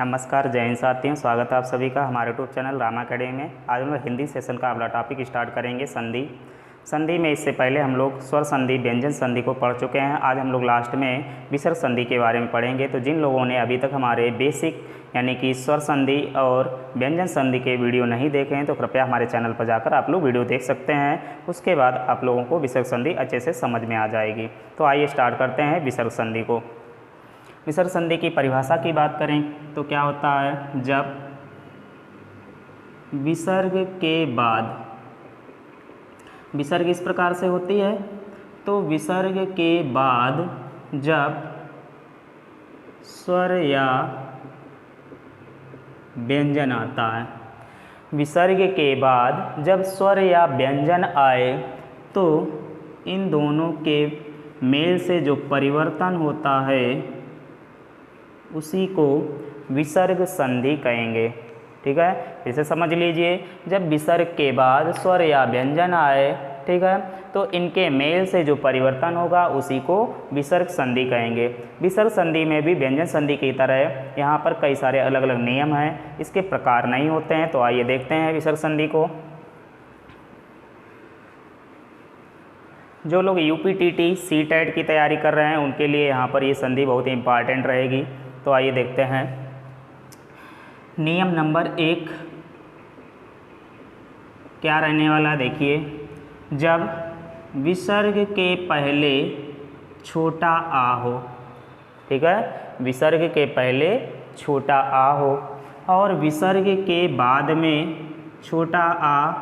नमस्कार, जय हिंद साथियों। स्वागत है आप सभी का हमारे यूट्यूब चैनल रामा अकेडमी में। आज हम लोग हिंदी सेशन का अगला टॉपिक स्टार्ट करेंगे, संधि। संधि में इससे पहले हम लोग स्वर संधि, व्यंजन संधि को पढ़ चुके हैं। आज हम लोग लास्ट में विसर्ग संधि के बारे में पढ़ेंगे। तो जिन लोगों ने अभी तक हमारे बेसिक यानी कि स्वर संधि और व्यंजन संधि के वीडियो नहीं देखे हैं तो कृपया हमारे चैनल पर जाकर आप लोग वीडियो देख सकते हैं। उसके बाद आप लोगों को विसर्ग संधि अच्छे से समझ में आ जाएगी। तो आइए स्टार्ट करते हैं विसर्ग संधि को। विसर्ग संधि की परिभाषा की बात करें तो क्या होता है, जब विसर्ग के बाद, विसर्ग इस प्रकार से होती है, तो विसर्ग के बाद जब स्वर या व्यंजन आता है, विसर्ग के बाद जब स्वर या व्यंजन आए तो इन दोनों के मेल से जो परिवर्तन होता है उसी को विसर्ग संधि कहेंगे। ठीक है, इसे समझ लीजिए। जब विसर्ग के बाद स्वर या व्यंजन आए, ठीक है, तो इनके मेल से जो परिवर्तन होगा उसी को विसर्ग संधि कहेंगे। विसर्ग संधि में भी व्यंजन संधि की तरह यहाँ पर कई सारे अलग अलग नियम हैं, इसके प्रकार नहीं होते हैं। तो आइए देखते हैं विसर्ग संधि को। जो लोग यूपीटीटी सीटेट की तैयारी कर रहे हैं उनके लिए यहाँ पर ये संधि बहुत ही इम्पॉर्टेंट रहेगी। तो आइए देखते हैं। नियम नंबर 1 क्या रहने वाला है, देखिए। जब विसर्ग के पहले छोटा आ हो, ठीक है, विसर्ग के पहले छोटा आ हो और विसर्ग के बाद में छोटा आ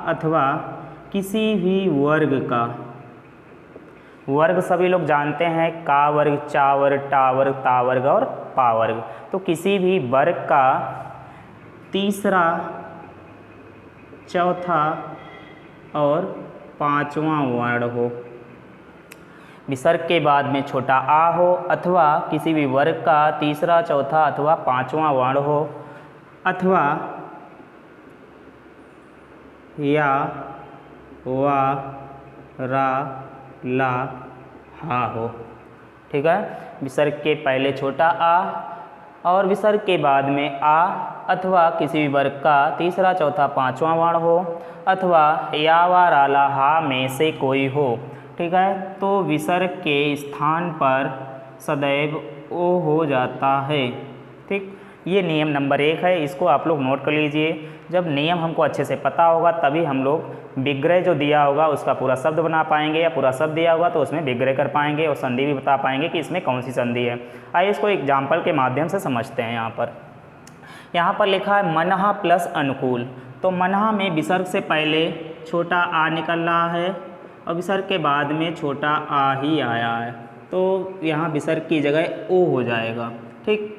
अथवा किसी भी वर्ग का, वर्ग सभी लोग जानते हैं, का वर्ग, चा वर्ग, टा वर्ग, ता वर्ग और पा वर्ग, तो किसी भी वर्ग का तीसरा, चौथा और पांचवा वर्ण हो। विसर्ग के बाद में छोटा आ हो अथवा किसी भी वर्ग का तीसरा, चौथा अथवा पांचवा वर्ण हो, अथवा या, वा, रा, ला, हा हो। ठीक है, विसर्ग के पहले छोटा आ और विसर्ग के बाद में आ अथवा किसी भी वर्ग का तीसरा, चौथा, पांचवा वर्ण हो, अथवा या, वा, रा, ला, हा में से कोई हो। ठीक है, तो विसर्ग के स्थान पर सदैव ओ हो जाता है। ठीक, ये नियम नंबर 1 है, इसको आप लोग नोट कर लीजिए। जब नियम हमको अच्छे से पता होगा तभी हम लोग विग्रह जो दिया होगा उसका पूरा शब्द बना पाएंगे, या पूरा शब्द दिया होगा तो उसमें विग्रह कर पाएंगे और संधि भी बता पाएंगे कि इसमें कौन सी संधि है। आइए इसको एग्जाम्पल के माध्यम से समझते हैं। यहाँ पर लिखा है मनहा प्लस अनुकूल। तो मनहा में विसर्ग से पहले छोटा आ निकल रहा है और विसर्ग के बाद में छोटा आ ही आया है, तो यहाँ विसर्ग की जगह ओ हो जाएगा। ठीक,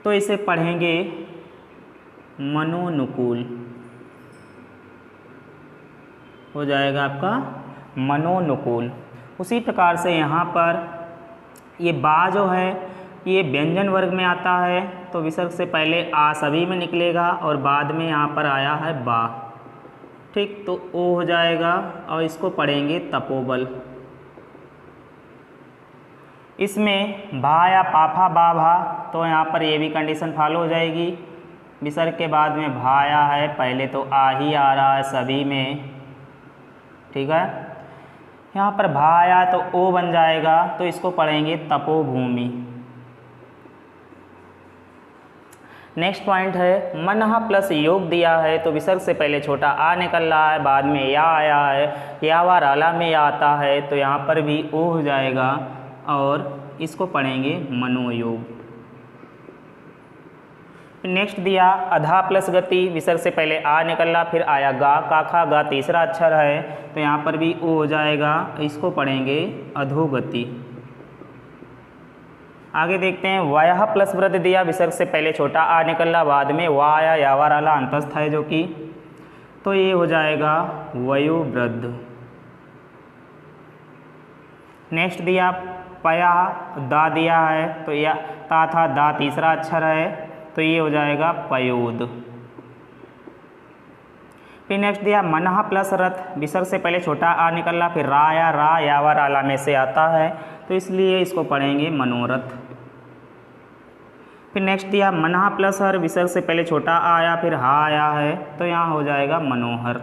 तो इसे पढ़ेंगे मनोनुकूल, हो जाएगा आपका मनोनुकूल। उसी प्रकार से यहाँ पर ये बा जो है ये व्यंजन वर्ग में आता है, तो विसर्ग से पहले आ सभी में निकलेगा और बाद में यहाँ पर आया है बा। ठीक, तो ओ हो जाएगा और इसको पढ़ेंगे तपोबल। इसमें भा या पाफा बा भा, तो यहाँ पर ये भी कंडीशन फॉलो हो जाएगी। विसर्ग के बाद में भा आया है, पहले तो आ ही आ रहा है सभी में। ठीक है, यहाँ पर भा आया तो ओ बन जाएगा, तो इसको पढ़ेंगे तपोभूमि। नेक्स्ट पॉइंट है मनहा प्लस योग दिया है, तो विसर्ग से पहले छोटा आ निकल रहा है, बाद में या आया है, या वा राला में या आता है, तो यहाँ पर भी ओ हो जाएगा और इसको पढ़ेंगे मनोयोग। नेक्स्ट दिया अधा प्लस गति, विसर्ग से पहले आ निकल रहा, फिर आया गा, काखा गा तीसरा अक्षर है, तो यहाँ पर भी ओ हो जाएगा, इसको पढ़ेंगे अधोगति। आगे देखते हैं वयः प्लस वृद्धि दिया, विसर्ग से पहले छोटा आ निकल रहा, बाद में वा आया, या वा राला अंतस्थ है जो कि, तो ये हो जाएगा वयोवृद्ध। नेक्स्ट दिया पया दा दिया है, तो या ता था दा तीसरा अक्षर है, तो ये हो जाएगा पयोद। फिर नेक्स्ट दिया मनहा प्लस रथ, विसर्ग से पहले छोटा आ निकल रहा, फिर रा या वा राला में से आता है, तो इसलिए इसको पढ़ेंगे मनोरथ। फिर नेक्स्ट दिया मना प्लस हर, विसर्ग से पहले छोटा आ आया फिर हा आया है, तो यहाँ हो जाएगा मनोहर।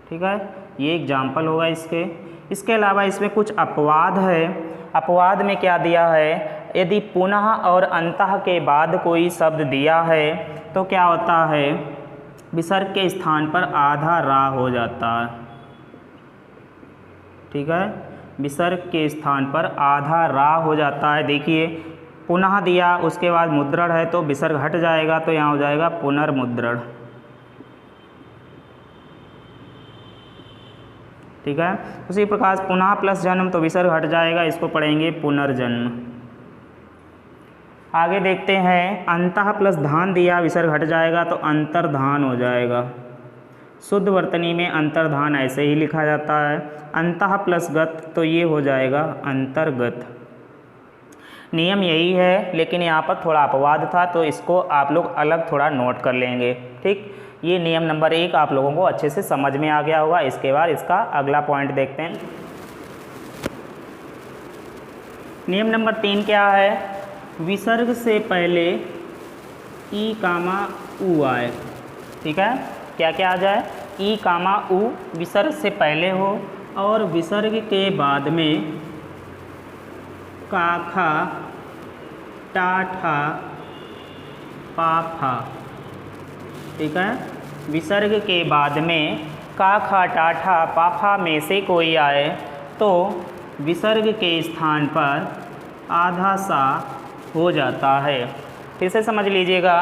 ठीक है, ये एग्जाम्पल होगा इसके। इसके अलावा इसमें कुछ अपवाद है। अपवाद में क्या दिया है, यदि पुनः और अंतः के बाद कोई शब्द दिया है तो क्या होता है, विसर्ग के स्थान पर आधा रा हो जाता है। ठीक है, विसर्ग के स्थान पर आधा रा हो जाता है। देखिए पुनः दिया, उसके बाद मुद्रण है तो विसर्ग हट जाएगा, तो यहाँ हो जाएगा पुनर्मुद्रण। ठीक है, उसी प्रकार पुनः प्लस जन्म तो विसर्ग हट जाएगा, इसको पढ़ेंगे पुनर्जन्म। आगे देखते हैं अंतः प्लस धान दिया, विसर्ग हट जाएगा तो अंतर्धान हो जाएगा। शुद्ध वर्तनी में अंतर्धान ऐसे ही लिखा जाता है। अंतः प्लस गत तो ये हो जाएगा अंतर्गत। नियम यही है, लेकिन यहाँ पर थोड़ा अपवाद था तो इसको आप लोग अलग थोड़ा नोट कर लेंगे। ठीक, ये नियम नंबर 1 आप लोगों को अच्छे से समझ में आ गया होगा। इसके बाद इसका अगला पॉइंट देखते हैं। नियम नंबर 3 क्या है, विसर्ग से पहले ई कामा उ आए। ठीक है, क्या क्या आ जाए, ई कामा उ विसर्ग से पहले हो और विसर्ग के बाद में का खा टा ठा पा फा। ठीक है, विसर्ग के बाद में का खा टा ठा पा फा में से कोई आए तो विसर्ग के स्थान पर आधा सा हो जाता है। फिर से समझ लीजिएगा,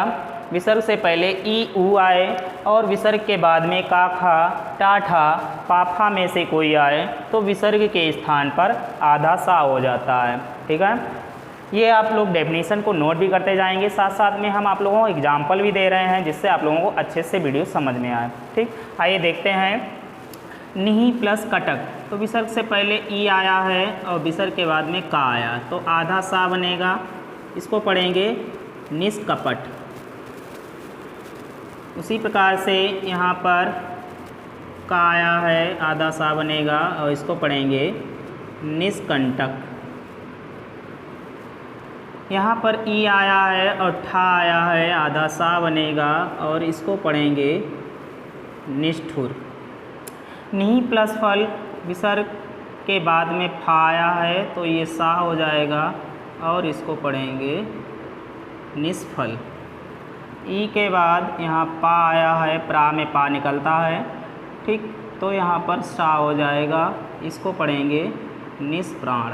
विसर्ग से पहले ई उ आए और विसर्ग के बाद में का खा टा ठा पा फा में से कोई आए तो विसर्ग के स्थान पर आधा सा हो जाता है। ठीक है, ये आप लोग डेफिनेशन को नोट भी करते जाएंगे, साथ साथ में हम आप लोगों को एग्जाम्पल भी दे रहे हैं जिससे आप लोगों को अच्छे से वीडियो समझ में आए। ठीक, आइए देखते हैं। निही प्लस कटक, तो विसर्ग से पहले ई आया है और विसर्ग के बाद में का आया तो आधा सा बनेगा, इसको पढ़ेंगे निष्कपट। उसी प्रकार से यहाँ पर का आया है, आधा सा बनेगा और इसको पढ़ेंगे निष्कंटक। यहाँ पर ई आया है और ठा आया है, आधा सा बनेगा और इसको पढ़ेंगे निष्ठुर। निही प्लस फल, विसर्ग के बाद में फा आया है तो ये सा हो जाएगा और इसको पढ़ेंगे निष्फल। ई के बाद यहाँ पा आया है, प्रा में पा निकलता है। ठीक, तो यहाँ पर सा हो जाएगा, इसको पढ़ेंगे निष्प्राण।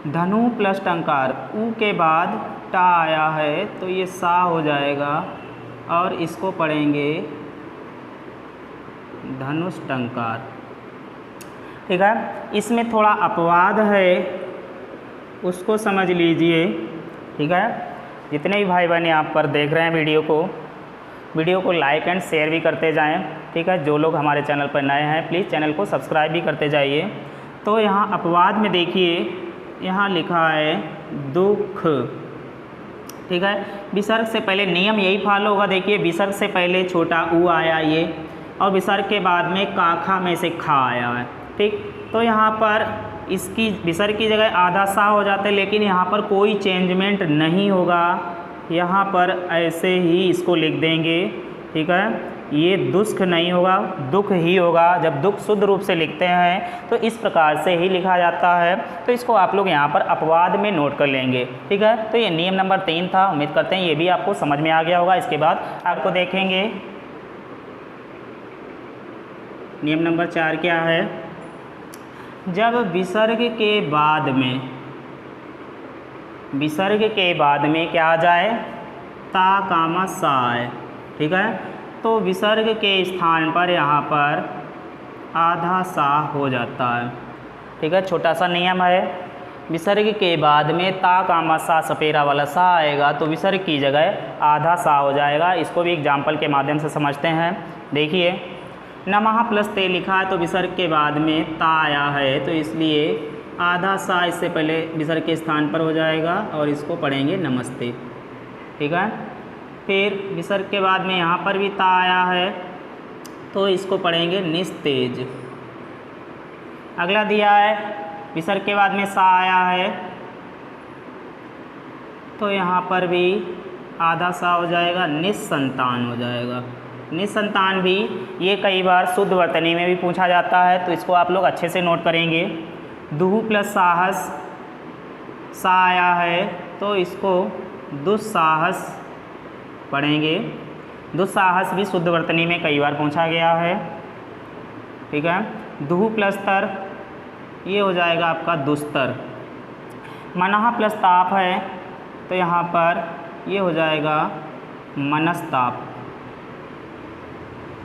धनु प्लस टंकार, ऊ के बाद टा आया है तो ये सा हो जाएगा और इसको पढ़ेंगे धनुष टंकार। ठीक है, इसमें थोड़ा अपवाद है, उसको समझ लीजिए। ठीक है, जितने भी भाई बहन यहाँ पर देख रहे हैं वीडियो को लाइक एंड शेयर भी करते जाएं। ठीक है, जो लोग हमारे चैनल पर नए हैं प्लीज़ चैनल को सब्सक्राइब भी करते जाइए। तो यहाँ अपवाद में देखिए, यहाँ लिखा है दुख। ठीक है, विसर्ग से पहले नियम यही फॉलो होगा। देखिए विसर्ग से पहले छोटा ऊ आया ये और विसर्ग के बाद में काखा में से खा आया है। ठीक, तो यहाँ पर इसकी विसर्ग की जगह आधा सा हो जाता है, लेकिन यहाँ पर कोई चेंजमेंट नहीं होगा, यहाँ पर ऐसे ही इसको लिख देंगे। ठीक है, ये दुष्ख नहीं होगा, दुख ही होगा। जब दुख शुद्ध रूप से लिखते हैं तो इस प्रकार से ही लिखा जाता है, तो इसको आप लोग यहाँ पर अपवाद में नोट कर लेंगे। ठीक है, तो ये नियम नंबर 3 था। उम्मीद करते हैं ये भी आपको समझ में आ गया होगा। इसके बाद आपको देखेंगे नियम नंबर 4 क्या है। जब विसर्ग के बाद में क्या आ जाए, ता कामा सा आए। ठीक है, तो विसर्ग के स्थान पर यहाँ पर आधा सा हो जाता है। ठीक है, छोटा सा नियम है, विसर्ग के बाद में ता कामा सा सपेरा वाला सा आएगा तो विसर्ग की जगह आधा सा हो जाएगा। इसको भी एग्जाम्पल के माध्यम से समझते हैं। देखिए नमः प्लस ते लिखा है तो विसर्ग के बाद में ता आया है तो इसलिए आधा सा इससे पहले विसर्ग के स्थान पर हो जाएगा और इसको पढ़ेंगे नमस्ते। ठीक है, फिर विसर्ग के बाद में यहाँ पर भी ता आया है तो इसको पढ़ेंगे निस्तेज। अगला दिया है विसर्ग के बाद में सा आया है तो यहाँ पर भी आधा सा हो जाएगा, निस्संतान हो जाएगा। निस्संतान भी ये कई बार शुद्ध वर्तनी में भी पूछा जाता है, तो इसको आप लोग अच्छे से नोट करेंगे। दुहु प्लस साहस, सा आया है तो इसको दुस्साहस पढ़ेंगे। दुस्साहस भी शुद्ध वर्तनी में कई बार पूछा गया है, ठीक है। दुहु प्लस तर, ये हो जाएगा आपका दुस्तर। मनः प्लस ताप है तो यहाँ पर ये हो जाएगा मनस्ताप।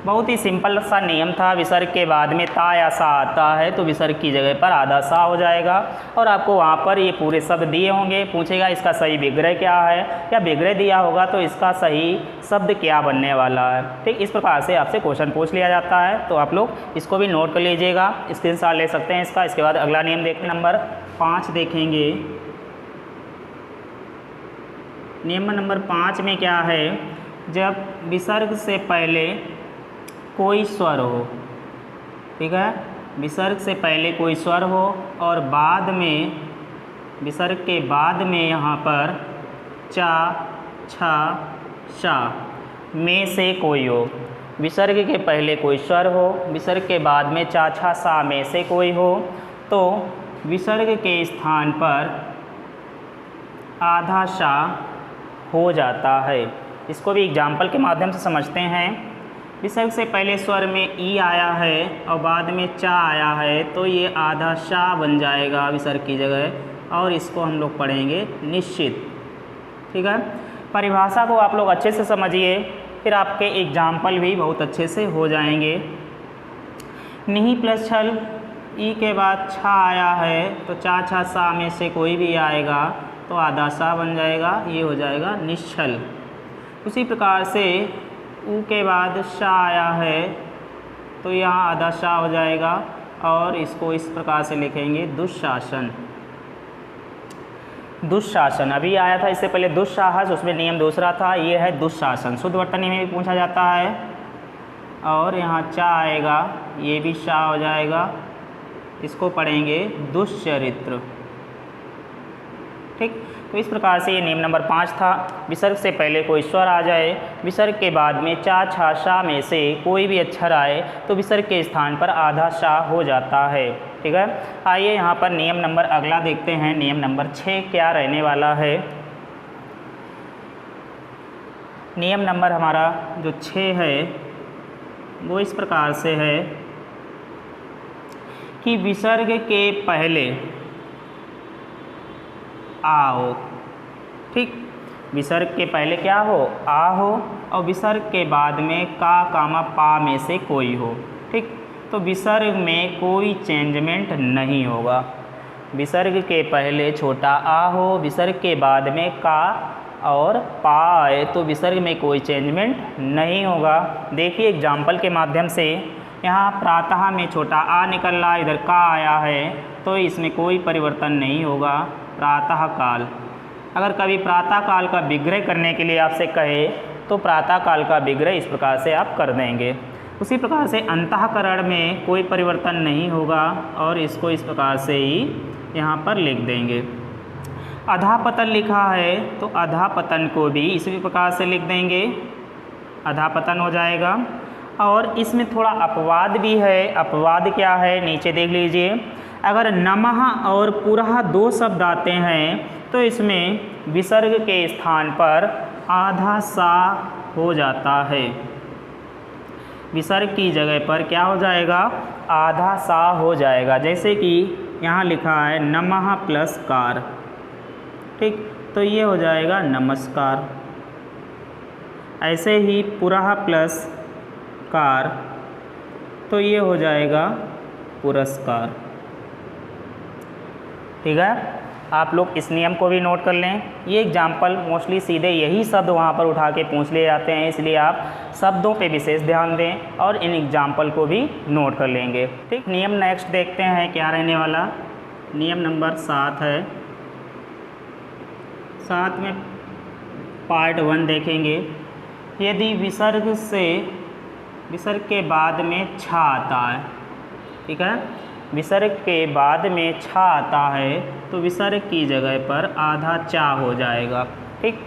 बहुत ही सिंपल सा नियम था। विसर्ग के बाद में ता या सा आता है तो विसर्ग की जगह पर आधा सा हो जाएगा और आपको वहाँ पर ये पूरे शब्द दिए होंगे। पूछेगा इसका सही विग्रह क्या है, या विग्रह दिया होगा तो इसका सही शब्द क्या बनने वाला है। ठीक, इस प्रकार से आपसे क्वेश्चन पूछ लिया जाता है, तो आप लोग इसको भी नोट कर लीजिएगा, स्क्रीनशॉट ले सकते हैं इसका। इसके बाद अगला नियम देखते नंबर 5 देखेंगे। नियम नंबर 5 में क्या है, जब विसर्ग से पहले कोई स्वर हो, ठीक है, विसर्ग से पहले कोई स्वर हो और बाद में विसर्ग के बाद में यहाँ पर चा, छा, शा में से कोई हो। विसर्ग के पहले कोई स्वर हो, विसर्ग के बाद में चा, छा, सा में से कोई हो, तो विसर्ग के स्थान पर आधा शा हो जाता है। इसको भी एग्जाम्पल के माध्यम से समझते हैं। विसर्ग से पहले स्वर में ई आया है और बाद में चा आया है तो ये आधा शा बन जाएगा विसर्ग की जगह, और इसको हम लोग पढ़ेंगे निश्चित। ठीक है, परिभाषा को आप लोग अच्छे से समझिए, फिर आपके एग्जाम्पल भी बहुत अच्छे से हो जाएंगे। निहि प्लस छल, ई के बाद छा आया है तो चा, छा, सा में से कोई भी आएगा तो आधा सा बन जाएगा, ये हो जाएगा निश्चल। उसी प्रकार से ऊ के बाद शा आया है तो यहाँ आधा शा हो जाएगा और इसको इस प्रकार से लिखेंगे दुःशासन। दुःशासन अभी आया था, इससे पहले दुस्साहस, उसमें नियम दूसरा था, ये है दुःशासन। शुद्ध वर्तनी में भी पूछा जाता है। और यहाँ चा आएगा, ये भी शा हो जाएगा, इसको पढ़ेंगे दुश्चरित्र। ठीक, तो इस प्रकार से ये नियम नंबर 5 था। विसर्ग से पहले कोई स्वर आ जाए, विसर्ग के बाद में चा, छा, शा में से कोई भी अक्षर आए तो विसर्ग के स्थान पर आधा शा हो जाता है। ठीक है, आइए यहाँ पर नियम नंबर अगला देखते हैं। नियम नंबर 6 क्या रहने वाला है। नियम नंबर हमारा जो 6 है वो इस प्रकार से है कि विसर्ग के पहले आ हो। ठीक, विसर्ग के पहले क्या हो, आ हो, और विसर्ग के बाद में का, कामा, पा में से कोई हो। ठीक, तो विसर्ग में कोई चेंजमेंट नहीं होगा। विसर्ग के पहले छोटा आ हो, विसर्ग के बाद में का और पा आए तो विसर्ग में कोई चेंजमेंट नहीं होगा। देखिए एग्जाम्पल के माध्यम से, यहाँ प्रातः में छोटा आ निकल रहा, इधर का आया है तो इसमें कोई परिवर्तन नहीं होगा। प्रातः काल, अगर कभी प्रातः काल का विग्रह करने के लिए आपसे कहे तो प्रातः काल का विग्रह इस प्रकार से आप कर देंगे। उसी प्रकार से अंतःकरण में कोई परिवर्तन नहीं होगा और इसको इस प्रकार से ही यहाँ पर लिख देंगे। अधापतन लिखा है तो अधापतन को भी इसी प्रकार से लिख देंगे, अधापतन हो जाएगा। और इसमें थोड़ा अपवाद भी है। अपवाद क्या है, नीचे देख लीजिए। अगर नमः और पुरः 2 शब्द आते हैं तो इसमें विसर्ग के स्थान पर आधा सा हो जाता है। विसर्ग की जगह पर क्या हो जाएगा, आधा सा हो जाएगा। जैसे कि यहाँ लिखा है नमः प्लस कार। ठीक, तो ये हो जाएगा नमस्कार। ऐसे ही पुरः प्लस कार तो ये हो जाएगा पुरस्कार। ठीक है, आप लोग इस नियम को भी नोट कर लें। ये एग्जाम्पल मोस्टली सीधे यही शब्द वहाँ पर उठा के पूछ लिए जाते हैं, इसलिए आप शब्दों पे विशेष ध्यान दें और इन एग्जाम्पल को भी नोट कर लेंगे। ठीक, नियम नेक्स्ट देखते हैं क्या रहने वाला। नियम नंबर 7 है। 7 में पार्ट 1 देखेंगे। यदि विसर्ग के बाद में छा आता है, ठीक है, विसर्ग के बाद में छा आता है तो विसर्ग की जगह पर आधा चा हो जाएगा। ठीक,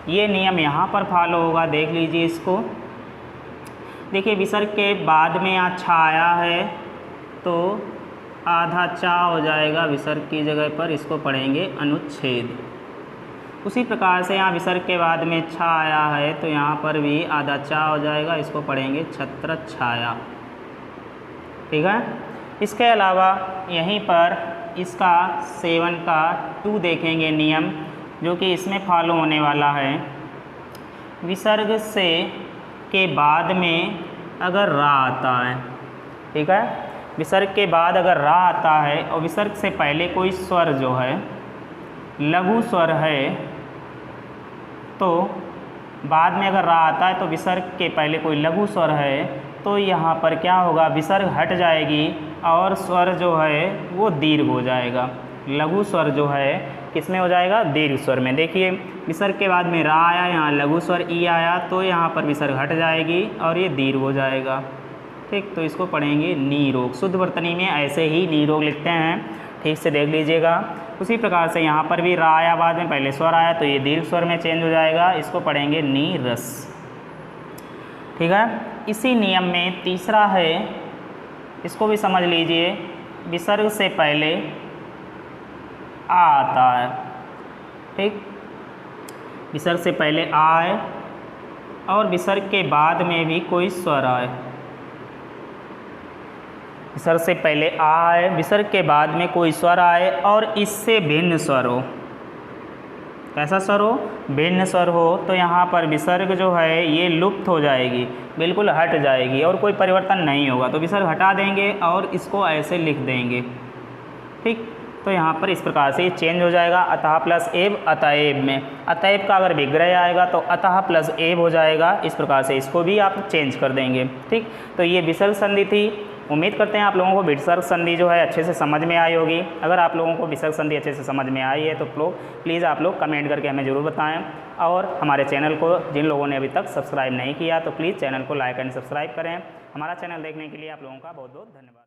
ये नियम यहाँ पर फॉलो होगा, देख लीजिए इसको। देखिए विसर्ग के बाद में यहाँ छा आया है तो आधा चा हो जाएगा विसर्ग की जगह पर, इसको पढ़ेंगे अनुच्छेद। उसी प्रकार से यहाँ विसर्ग के बाद में छा आया है तो यहाँ पर भी आधा चा हो जाएगा, इसको पढ़ेंगे छत्र छाया। ठीक है, इसके अलावा यहीं पर इसका 7 का 2 देखेंगे नियम, जो कि इसमें फॉलो होने वाला है। विसर्ग से के बाद में अगर रा आता है, ठीक है, विसर्ग के बाद अगर रा आता है और विसर्ग से पहले कोई स्वर जो है लघु स्वर है, तो बाद में अगर रा आता है तो विसर्ग के पहले कोई लघु स्वर है तो यहाँ पर क्या होगा, विसर्ग हट जाएगी और स्वर जो है वो दीर्घ हो जाएगा। लघु स्वर जो है किस में हो जाएगा, दीर्घ स्वर में। देखिए विसर्ग के बाद में रा आया, यहाँ लघु स्वर ई आया तो यहाँ पर विसर्ग हट जाएगी और ये दीर्घ हो जाएगा। ठीक, तो इसको पढ़ेंगे नीरोग। शुद्ध वर्तनी में ऐसे ही नीरोग लिखते हैं, ठीक से देख लीजिएगा। उसी प्रकार से यहाँ पर भी रा आया, बाद में पहले स्वर आया तो ये दीर्घ स्वर में चेंज हो जाएगा, इसको पढ़ेंगे नीरस। ठीक है, इसी नियम में तीसरा है, इसको भी समझ लीजिए। विसर्ग से पहले आ आता है, ठीक, विसर्ग से पहले आ आए और विसर्ग के बाद में भी कोई स्वर आए। विसर्ग से पहले आ आए, विसर्ग के बाद में कोई स्वर आए और इससे भिन्न स्वर हो। कैसा स्वर हो, भिन्न स्वर हो, तो यहाँ पर विसर्ग जो है ये लुप्त हो जाएगी, बिल्कुल हट जाएगी और कोई परिवर्तन नहीं होगा। तो विसर्ग हटा देंगे और इसको ऐसे लिख देंगे। ठीक, तो यहाँ पर इस प्रकार से ये चेंज हो जाएगा। अतः प्लस एब, अतएव में अतएव का अगर विग्रह आएगा तो अतः प्लस एब हो जाएगा। इस प्रकार से इसको भी आप चेंज कर देंगे। ठीक, तो ये विसर्ग संधि थी। उम्मीद करते हैं आप लोगों को विसर्ग संधि जो है अच्छे से समझ में आई होगी। अगर आप लोगों को विसर्ग संधि अच्छे से समझ में आई है तो प्लीज़ आप लोग कमेंट करके हमें ज़रूर बताएं। और हमारे चैनल को जिन लोगों ने अभी तक सब्सक्राइब नहीं किया तो प्लीज़ चैनल को लाइक एंड सब्सक्राइब करें। हमारा चैनल देखने के लिए आप लोगों का बहुत बहुत धन्यवाद।